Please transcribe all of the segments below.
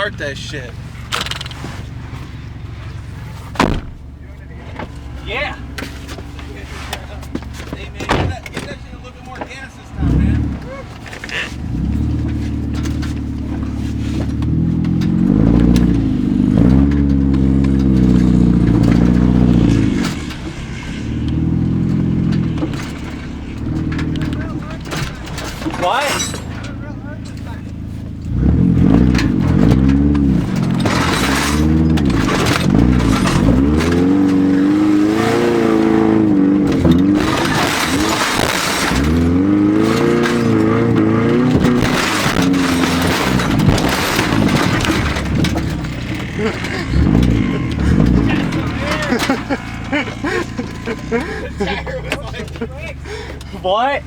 Start that shit. Yeah. Hey man, give that shit a little bit more gas this time, man. What? What?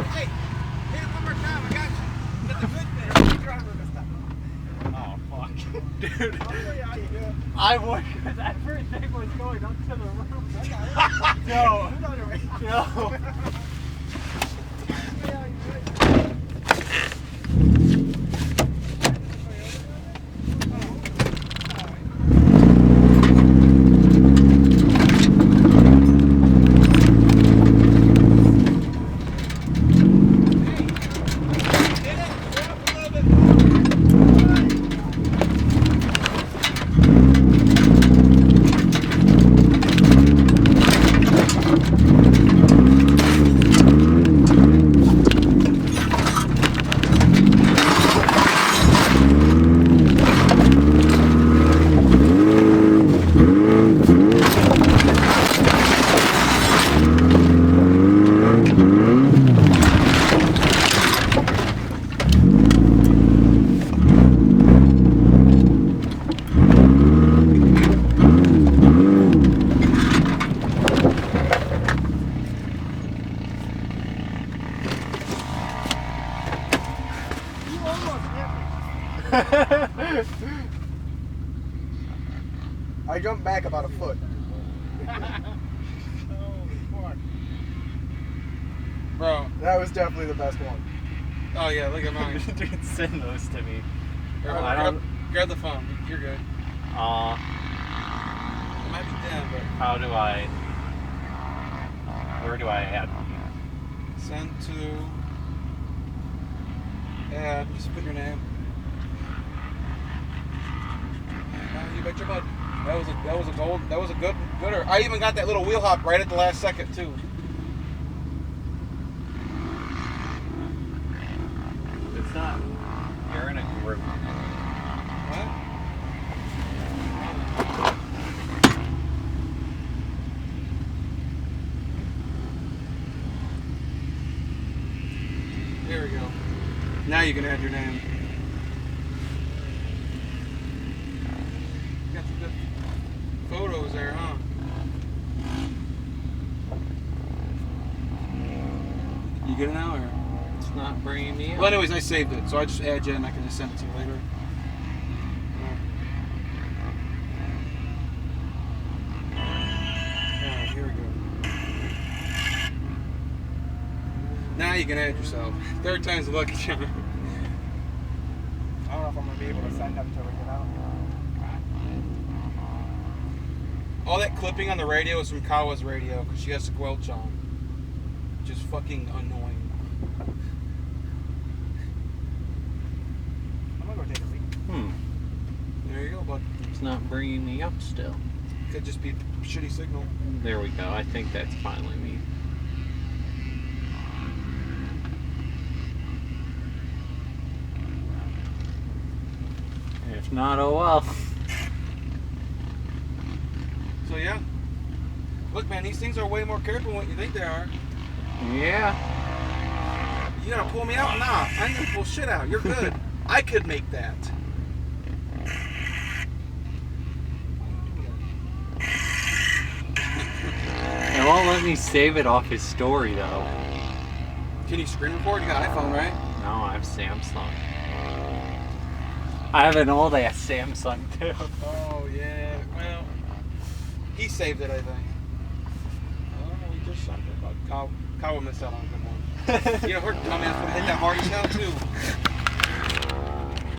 Hey, hit it one more time. I got you. Get the good thing. Oh fuck, dude. I'll show you how you do it. I would, because everything was going up to the roof. No. No. I jumped back about a foot. Bro. That was definitely the best one. Oh yeah, look at mine. Dude, send those to me. Grab the phone. You're good. It might be down, but... How do I... Where do I add? Send to... Add. Just put your name. You bet your butt. That was a gooder. I even got that little wheel hop right at the last second too. It's not. You're in a group. What? There we go. Now you can add your name. Got some good photos there, huh? You get it now, or? It's not bringing me up. Well, anyways, I saved it, so I just add you and I can just send it to you later. Alright, here we go. Now you can add yourself. Third time's the lucky charm. I don't know if I'm going to be able to send them until we get out. All that clipping on the radio is from Kawa's radio because she has the squelch on. Which is fucking annoying. I'm going to go take a leak. There you go, bud. It's not bringing me up still. Could just be a shitty signal. There we go. I think that's finally me. If not, oh well. So yeah. Look, man, these things are way more careful than what you think they are. Yeah. You gonna pull me out? Nah, I ain't gonna pull shit out. You're good. I could make that. It won't let me save it off his story though. Can you screen record? You got an iPhone, right? No, I have Samsung. I have an old ass Samsung too. Oh yeah. Well, he saved it, I think. I don't know. He just something about I would miss out on a good one. You know, her dumbass would hit that hard as hell too.